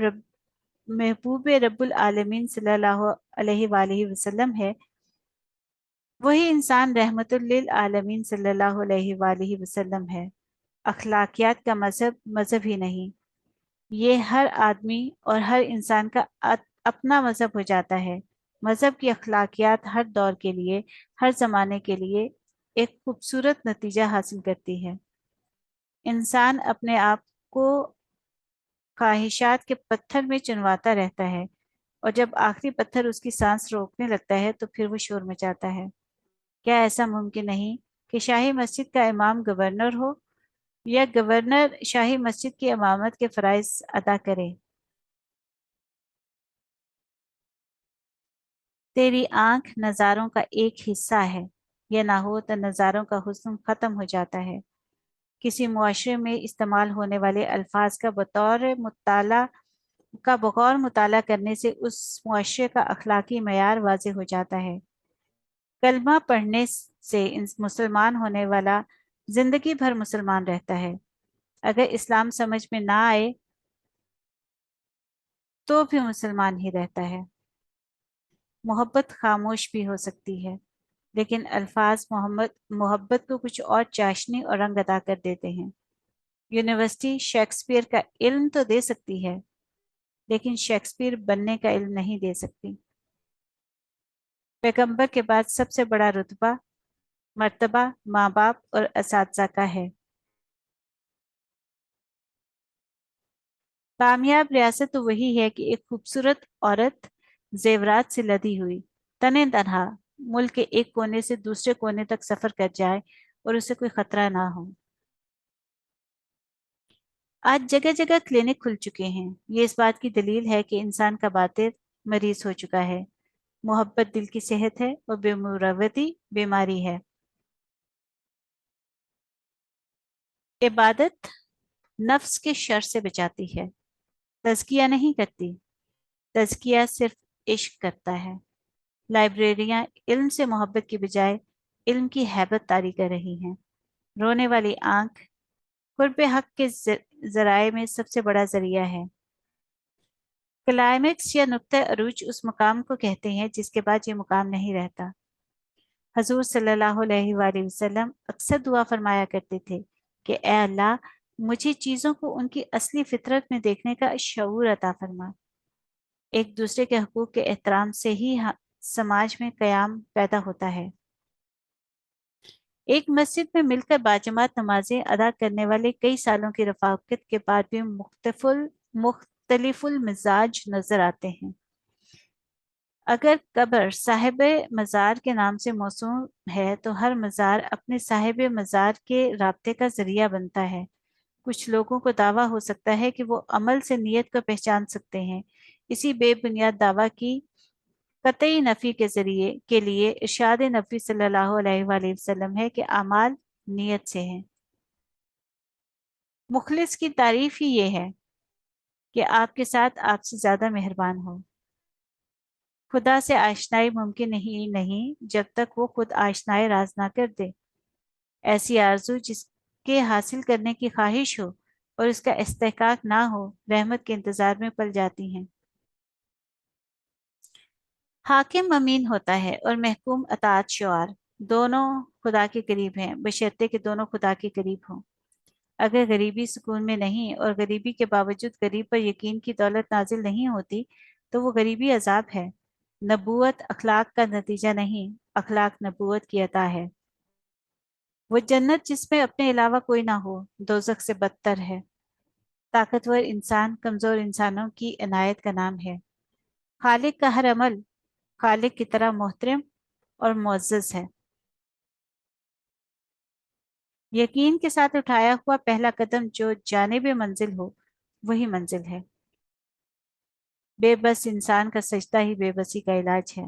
رب العالمین صلی اللہ علیہ وآلہ وسلم ہے، وہی انسان رحمت للعالمین صلی اللہ علیہ وآلہ وسلم ہے۔ اخلاقیات کا مذہب ہی نہیں، یہ ہر آدمی اور ہر انسان کا اپنا مذہب ہو جاتا ہے۔ مذہب کی اخلاقیات ہر دور کے لیے، ہر زمانے کے لیے ایک خوبصورت نتیجہ حاصل کرتی ہے۔ انسان اپنے آپ کو خواہشات کے پتھر میں چنواتا رہتا ہے، اور جب آخری پتھر اس کی سانس روکنے لگتا ہے تو پھر وہ شور مچاتا ہے۔ کیا ایسا ممکن نہیں کہ شاہی مسجد کا امام گورنر ہو یا گورنر شاہی مسجد کی امامت کے فرائض ادا کرے؟ تیری آنکھ نظاروں کا ایک حصہ ہے، یہ نہ ہو تو نظاروں کا حسن ختم ہو جاتا ہے۔ کسی معاشرے میں استعمال ہونے والے الفاظ کا بغور مطالعہ کرنے سے اس معاشرے کا اخلاقی معیار واضح ہو جاتا ہے۔ کلمہ پڑھنے سے مسلمان ہونے والا زندگی بھر مسلمان رہتا ہے۔ اگر اسلام سمجھ میں نہ آئے تو بھی مسلمان ہی رہتا ہے۔ محبت خاموش بھی ہو سکتی ہے، لیکن الفاظ محبت کو کچھ اور چاشنی اور رنگ ادا کر دیتے ہیں۔ یونیورسٹی شیکسپیئر کا علم تو دے سکتی ہے، لیکن شیکسپیئر بننے کا علم نہیں دے سکتی۔ پیغمبر کے بعد سب سے بڑا مرتبہ ماں باپ اور اساتذہ کا ہے۔ کامیاب ریاست تو وہی ہے کہ ایک خوبصورت عورت زیورات سے لدی ہوئی تنے تنہا ملک کے ایک کونے سے دوسرے کونے تک سفر کر جائے اور اسے کوئی خطرہ نہ ہو۔ آج جگہ جگہ کلینک کھل چکے ہیں۔ یہ اس بات کی دلیل ہے کہ انسان کا باطن مریض ہو چکا ہے۔ محبت دل کی صحت ہے اور بے مروتی بیماری ہے۔ عبادت نفس کے شر سے بچاتی ہے، تزکیہ نہیں کرتی۔ تزکیہ صرف عشق کرتا ہے۔ لائبریریاں علم سے محبت کی بجائے علم کی ہیبت طاری کر رہی ہیں۔ رونے والی آنکھ قرب حق کے ذرائع میں سب سے بڑا ذریعہ ہے۔ کلائمیکس یا نقطہ عروج اس مقام کو کہتے ہیں جس کے بعد یہ مقام نہیں رہتا۔ حضور صلی اللہ علیہ وآلہ وسلم اکثر دعا فرمایا کرتے تھے کہ اے اللہ، مجھے چیزوں کو ان کی اصلی فطرت میں دیکھنے کا شعور عطا فرما۔ ایک دوسرے کے حقوق کے احترام سے ہی سماج میں قیام پیدا ہوتا ہے۔ ایک مسجد میں مل کر باجماعت نمازیں ادا کرنے والے کئی سالوں کی رفاقت کے بعد بھی مختلف المزاج نظر آتے ہیں۔ اگر قبر صاحب مزار کے نام سے موسوم ہے تو ہر مزار اپنے صاحب مزار کے رابطے کا ذریعہ بنتا ہے۔ کچھ لوگوں کو دعویٰ ہو سکتا ہے کہ وہ عمل سے نیت کو پہچان سکتے ہیں۔ اسی بے بنیاد دعویٰ کی قطعی نفی کے لیے ارشاد نبی صلی اللہ علیہ وآلہ وسلم ہے کہ اعمال نیت سے ہیں۔ مخلص کی تعریف ہی یہ ہے کہ آپ کے ساتھ آپ سے زیادہ مہربان ہو۔ خدا سے آشنائی ممکن نہیں جب تک وہ خود آشنائے راز نہ کر دے۔ ایسی آرزو جس کے حاصل کرنے کی خواہش ہو اور اس کا استحقاق نہ ہو، رحمت کے انتظار میں پل جاتی ہیں۔ حاکم امین ہوتا ہے اور محکوم اطاعت شعار۔ دونوں خدا کے قریب ہیں، بشرطے کہ دونوں خدا کے قریب ہوں۔ اگر غریبی سکون میں نہیں اور غریبی کے باوجود غریب پر یقین کی دولت نازل نہیں ہوتی تو وہ غریبی عذاب ہے۔ نبوت اخلاق کا نتیجہ نہیں، اخلاق نبوت کی عطا ہے۔ وہ جنت جس میں اپنے علاوہ کوئی نہ ہو دوزخ سے بدتر ہے۔ طاقتور انسان کمزور انسانوں کی عنایت کا نام ہے۔ خالق کا ہر عمل خالق کی طرح محترم اور معزز ہے۔ یقین کے ساتھ اٹھایا ہوا پہلا قدم جو جانب منزل ہو وہی منزل ہے۔ بے بس انسان کا سجدہ ہی بے بسی کا علاج ہے۔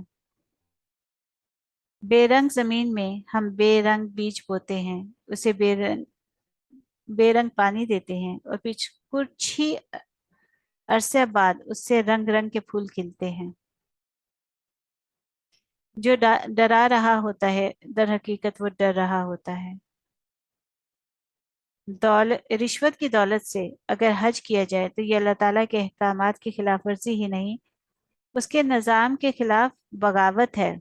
بے رنگ زمین میں ہم بے رنگ بیج بوتے ہیں، اسے بے رنگ پانی دیتے ہیں اور کچھ ہی عرصے بعد اس سے رنگ رنگ کے پھول کھلتے ہیں۔ جو ڈرا رہا ہوتا ہے در حقیقت وہ ڈر رہا ہوتا ہے۔ رشوت کی دولت سے اگر حج کیا جائے تو یہ اللہ تعالیٰ کے احکامات کی خلاف ورزی ہی نہیں، اس کے نظام کے خلاف بغاوت ہے۔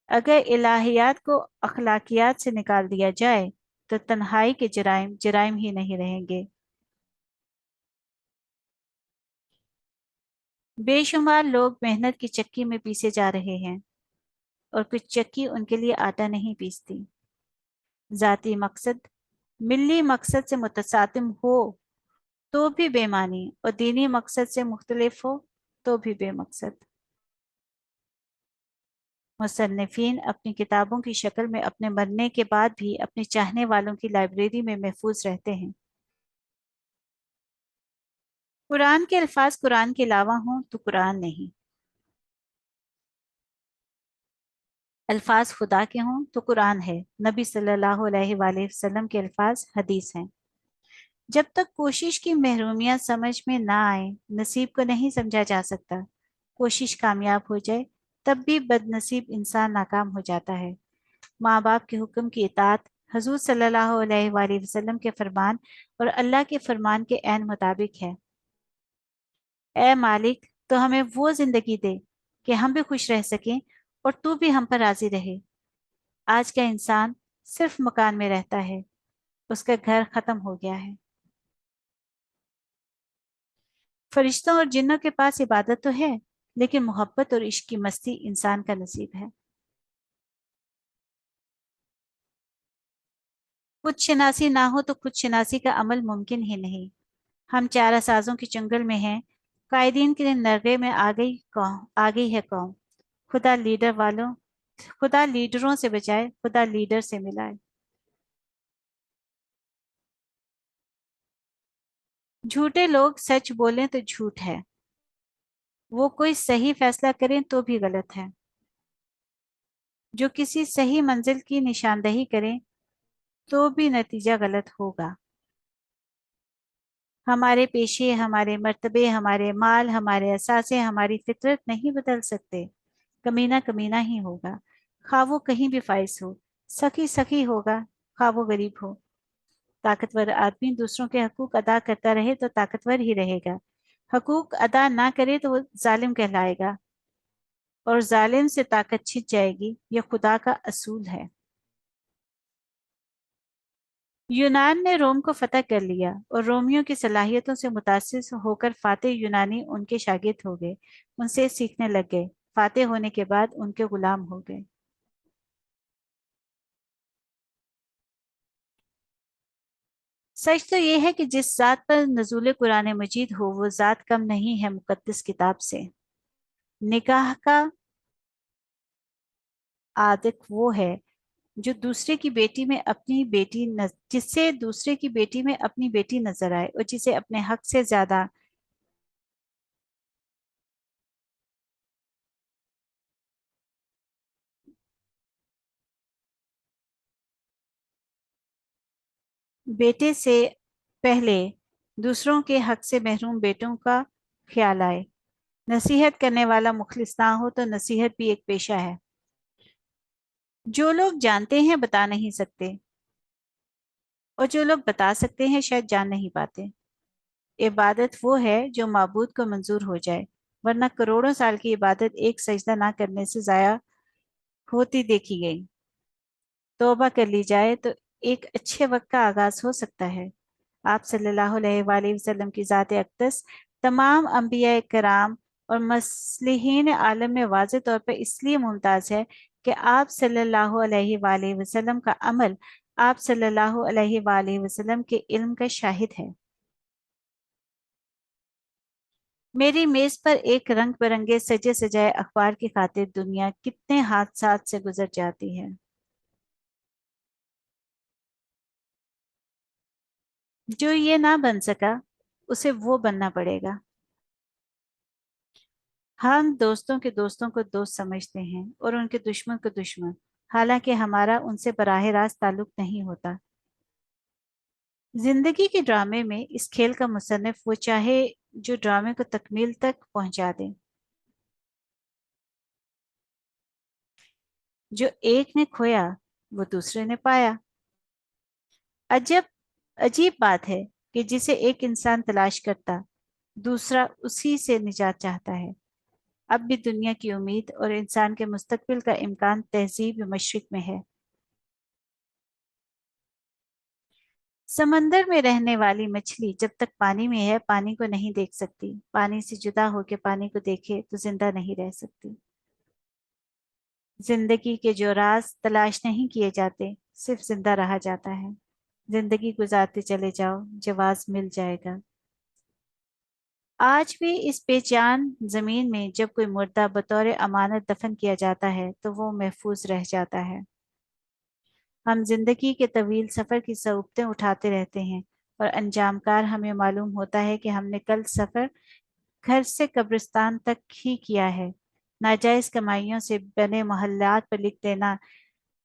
اگر الہیات کو اخلاقیات سے نکال دیا جائے تو تنہائی کے جرائم جرائم ہی نہیں رہیں گے۔ بے شمار لوگ محنت کی چکی میں پیسے جا رہے ہیں اور کچھ چکی ان کے لیے آٹا نہیں پیستی۔ ذاتی مقصد ملی مقصد سے متصادم ہو تو بھی بے معنی اور دینی مقصد سے مختلف ہو تو بھی بے مقصد۔ مصنفین اپنی کتابوں کی شکل میں اپنے مرنے کے بعد بھی اپنے چاہنے والوں کی لائبریری میں محفوظ رہتے ہیں۔ قرآن کے الفاظ قرآن کے علاوہ ہوں تو قرآن نہیں، الفاظ خدا کے ہوں تو قرآن ہے، نبی صلی اللہ علیہ وآلہ وسلم کے الفاظ حدیث ہیں۔ جب تک کوشش کی محرومیاں سمجھ میں نہ آئیں نصیب کو نہیں سمجھا جا سکتا۔ کوشش کامیاب ہو جائے تب بھی بد نصیب انسان ناکام ہو جاتا ہے۔ ماں باپ کے حکم کی اطاعت حضور صلی اللہ علیہ وآلہ وسلم کے فرمان اور اللہ کے فرمان کے عین مطابق ہے۔ اے مالک تو ہمیں وہ زندگی دے کہ ہم بھی خوش رہ سکیں اور تو بھی ہم پر راضی رہے۔ آج کا انسان صرف مکان میں رہتا ہے، اس کا گھر ختم ہو گیا ہے۔ فرشتوں اور جنوں کے پاس عبادت تو ہے لیکن محبت اور عشق کی مستی انسان کا نصیب ہے۔ خود شناسی نہ ہو تو خود شناسی کا عمل ممکن ہی نہیں۔ ہم چارہ سازوں کے چنگل میں ہیں، قائدین کے نرغے میں آ گئی ہے قوم۔ خدا لیڈروں سے بچائے، خدا لیڈر سے ملائے۔ جھوٹے لوگ سچ بولیں تو جھوٹ ہے، وہ کوئی صحیح فیصلہ کریں تو بھی غلط ہے۔ جو کسی صحیح منزل کی نشاندہی کریں تو بھی نتیجہ غلط ہوگا۔ ہمارے پیشے، ہمارے مرتبے، ہمارے مال، ہمارے اثاثے ہماری فطرت نہیں بدل سکتے۔ کمینہ کمینہ ہی ہوگا، خواہ وہ کہیں بھی فائز ہو۔ سخی سخی ہوگا، خواہ وہ غریب ہو۔ طاقتور آدمی دوسروں کے حقوق ادا کرتا رہے تو طاقتور ہی رہے گا، حقوق ادا نہ کرے تو وہ ظالم کہلائے گا، اور ظالم سے طاقت چھن جائے گی۔ یہ خدا کا اصول ہے۔ یونان نے روم کو فتح کر لیا اور رومیوں کی صلاحیتوں سے متاثر ہو کر فاتح یونانی ان کے شاگرد ہو گئے، ان سے سیکھنے لگ گئے، فاتح ہونے کے بعد ان کے غلام ہو گئے۔ سچ تو یہ ہے کہ جس ذات پر نزول قرآن مجید ہو وہ ذات کم نہیں ہے مقدس کتاب سے۔ نکاح کا عادق وہ ہے جو دوسرے کی بیٹی میں اپنی بیٹی جس سے دوسرے کی بیٹی میں اپنی بیٹی نظر آئے اور جسے اپنے حق سے زیادہ بیٹے سے پہلے دوسروں کے حق سے محروم بیٹوں کا خیال آئے۔ نصیحت کرنے والا مخلص نہ ہو تو نصیحت بھی ایک پیشہ ہے۔ جو لوگ جانتے ہیں بتا نہیں سکتے، اور جو لوگ بتا سکتے ہیں شاید جان نہیں پاتے۔ عبادت وہ ہے جو معبود کو منظور ہو جائے، ورنہ کروڑوں سال کی عبادت ایک سجدہ نہ کرنے سے ضائع ہوتی دیکھی گئی۔ توبہ کر لی جائے تو ایک اچھے وقت کا آغاز ہو سکتا ہے۔ آپ صلی اللہ علیہ وآلہ وسلم کی ذات اقدس تمام انبیاء کرام اور مصلحین عالم میں واضح طور پر اس لیے ممتاز ہے कि आप सल्लल्लाहु अलैहि वआलैहि वसल्लम का अमल आप सल्लल्लाहु अलैहि वआलैहि वसल्लम के इल्म का शाहिद है। मेरी मेज पर एक रंग बिरंगे सजे सजाए अखबार की खातिर दुनिया कितने हादसात से गुजर जाती है। जो ये ना बन सका उसे वो बनना पड़ेगा। हम दोस्तों के दोस्तों को दोस्त समझते हैं और उनके दुश्मन को दुश्मन, हालांकि हमारा उनसे बराह रास्त ताल्लुक नहीं होता। जिंदगी के ड्रामे में इस खेल का मुसन्निफ वो चाहे जो ड्रामे को तकमील तक पहुंचा दे। जो एक ने खोया वो दूसरे ने पाया। अजब अजीब बात है कि जिसे एक इंसान तलाश करता दूसरा उसी से निजात चाहता है। अब भी दुनिया की उम्मीद और इंसान के मुस्तकबिल का इम्कान तहजीब मशरिक में है। समंदर में रहने वाली मछली जब तक पानी में है पानी को नहीं देख सकती। पानी से जुदा होकर पानी को देखे तो जिंदा नहीं रह सकती। जिंदगी के जो राज तलाश नहीं किए जाते सिर्फ जिंदा रहा जाता है। जिंदगी गुजारते चले जाओ जवाब मिल जाएगा। आज भी इस बेजान जमीन में जब कोई मुर्दा बतौर अमानत दफन किया जाता है तो वो महफूज रह जाता है। हम जिंदगी के तवील सफर की सऊबतें उठाते रहते हैं और अंजामकार हमें मालूम होता है कि हमने कल सफर घर से कब्रिस्तान तक ही किया है। नाजायज कमाइयों से बने मोहल्लात पर लिख देना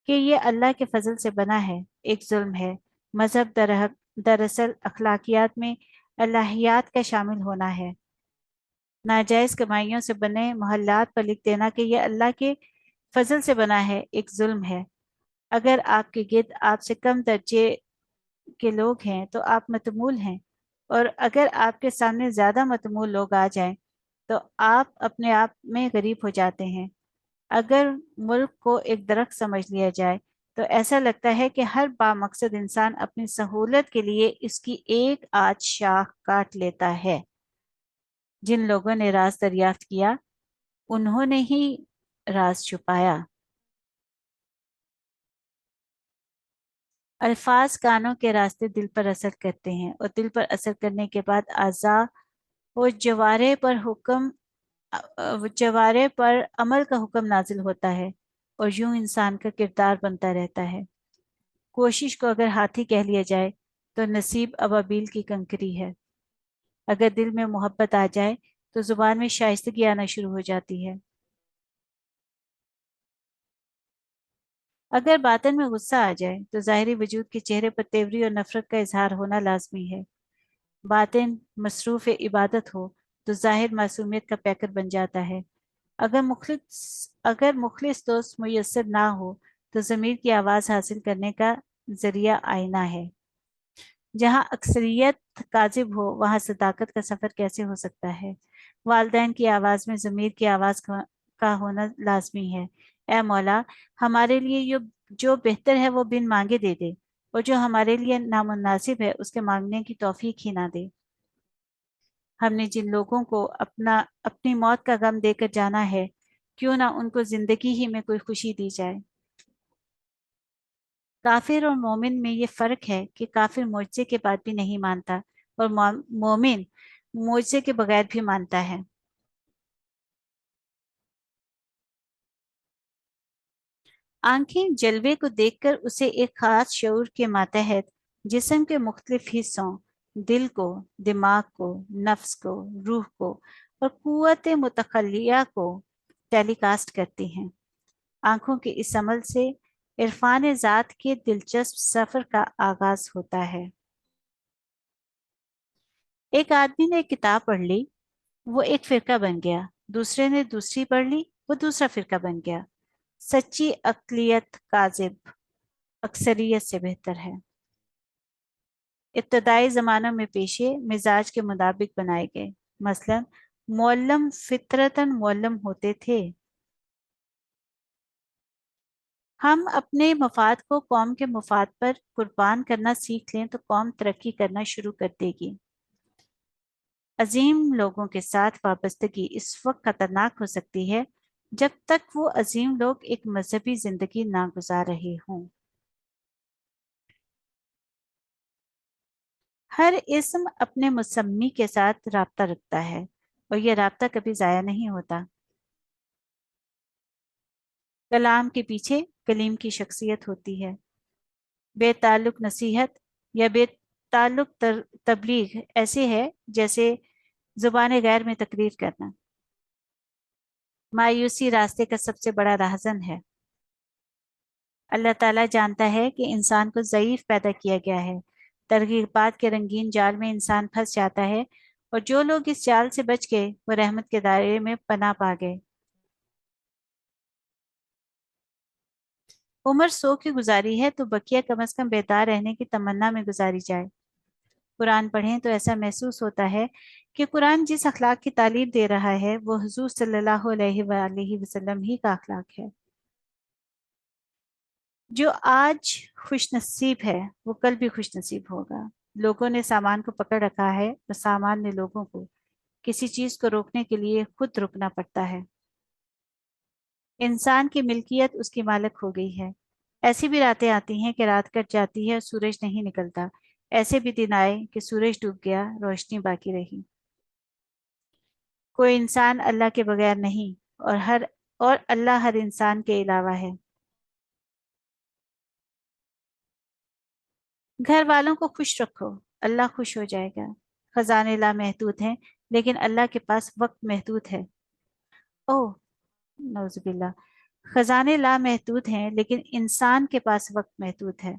कि ये अल्लाह के फजल से बना है एक जुल्म है। मजहब दरअसल अखलाकियात में अल्लाहियात का शामिल होना है। नाजायज कमाइयों से बने मोहल्लात पर लिख देना कि यह अल्लाह के फजल से बना है एक जुल्म है। अगर आपके गिर्द आपसे कम दर्जे के लोग हैं तो आप मतमूल हैं, और अगर आपके सामने ज्यादा मतमूल लोग आ जाएं तो आप अपने आप में गरीब हो जाते हैं। अगर मुल्क को एक दरख्त समझ लिया जाए तो ऐसा लगता है कि हर बामकसद इंसान अपनी सहूलत के लिए इसकी एक आध शाख काट लेता है। जिन लोगों ने राज दरियाफ्त किया उन्होंने ही राज छुपाया। अल्फाज कानों के रास्ते दिल पर असर करते हैं और दिल पर असर करने के बाद आज़ा वो जवारे पर अमल का हुक्म नाजिल होता है और यूं इंसान का किरदार बनता रहता है। कोशिश को अगर हाथी कह लिया जाए तो नसीब अबाबील की कंकरी है। अगर दिल में मोहब्बत आ जाए तो जुबान में शाइस्तगी आना शुरू हो जाती है। अगर बातन में गुस्सा आ जाए तो ज़ाहिरी वजूद के चेहरे पर तेवरी और नफरत का इजहार होना लाजमी है। बातिन मसरूफ़ इबादत हो तो ज़ाहिर मासूमियत का पैकर बन जाता है। अगर मुखलिस दोस्त मुयस्सर ना हो तो ज़मीर की आवाज़ हासिल करने का जरिया आईना है। जहाँ अक्सरियत काजिब हो वहाँ सदाकत का सफ़र कैसे हो सकता है। वालदैन की आवाज़ में ज़मीर की आवाज़ का होना लाजमी है। ए मौला, हमारे लिए जो बेहतर है वो बिन मांगे दे दे, और जो हमारे लिए नामुनासिब है उसके मांगने की तौफीक ही ना दे। हमने जिन लोगों को अपनी मौत का गम देकर जाना है क्यों ना उनको जिंदगी ही में कोई खुशी दी जाए। काफिर और मोमिन में ये फर्क है कि काफिर मुआवजे के बाद भी नहीं मानता और मोमिन मुआवजे के बगैर भी मानता है। आंखें जलवे को देखकर उसे एक खास शऊर के मातहत जिस्म के मुख्तलिफ हिस्सों, दिल को, दिमाग को, नफ्स को, रूह को और कुव्वत मुतखल्लिया को टेलीकास्ट करती हैं। आंखों के इस अमल से इरफान ज़ात के दिलचस्प सफर का आगाज होता है। एक आदमी ने एक किताब पढ़ ली, वो एक फिरका बन गया। दूसरे ने दूसरी पढ़ ली, वो दूसरा फिरका बन गया। सच्ची अक्लियत काजिब अक्सरियत से बेहतर है। इब्तदाई ज़मानों में पेशे मिजाज के मुताबिक बनाए गए। मसलन मुअल्लम फितरतन मुअल्लम होते थे। हम अपने मफाद को कौम के मफाद पर कुर्बान करना सीख लें तो कौम तरक्की करना शुरू कर देगी। अजीम लोगों के साथ वाबस्तगी इस वक्त खतरनाक हो सकती है जब तक वो अजीम लोग एक मजहबी जिंदगी ना गुजार रहे हों। हर इस्म अपने मुसम्मी के साथ राब्ता रखता है और यह राब्ता कभी जाया नहीं होता। कलाम के पीछे कलीम की शख्सियत होती है। बेताल्लुक नसीहत या बेताल्लुक तबलीग ऐसे है जैसे जुबान गैर में तकरीर करना। मायूसी रास्ते का सबसे बड़ा राहजन है। अल्लाह ताला जानता है कि इंसान को ज़ईफ पैदा किया गया है। तरगीबात के रंगीन जाल में इंसान फंस जाता है और जो लोग इस जाल से बच गए वो रहमत के दायरे में पनाह पा गए। उम्र 100 की गुजारी है तो बकिया कम से कम बेदार रहने की तमन्ना में गुजारी जाए। कुरान पढ़ें तो ऐसा महसूस होता है कि कुरान जिस अखलाक की तालीम दे रहा है वो हुजूर सल्लल्लाहु अलैहि वसल्लम ही का अखलाक है। जो आज खुश नसीब है वो कल भी खुश नसीब होगा। लोगों ने सामान को पकड़ रखा है और सामान ने लोगों को। किसी चीज को रोकने के लिए खुद रुकना पड़ता है। इंसान की मिल्कियत उसकी मालिक हो गई है। ऐसी भी रातें आती हैं कि रात कट जाती है और सूरज नहीं निकलता। ऐसे भी दिन आए कि सूरज डूब गया, रोशनी बाकी रही। कोई इंसान अल्लाह के बगैर नहीं और अल्लाह हर इंसान के अलावा है। घर वालों को खुश रखो, अल्लाह खुश हो जाएगा। खजाने लामहदूद हैं लेकिन अल्लाह के पास वक्त महदूद है। ओह, नौजुबिल्ला। खजाने लामहदूद हैं लेकिन इंसान के पास वक्त महदूद है।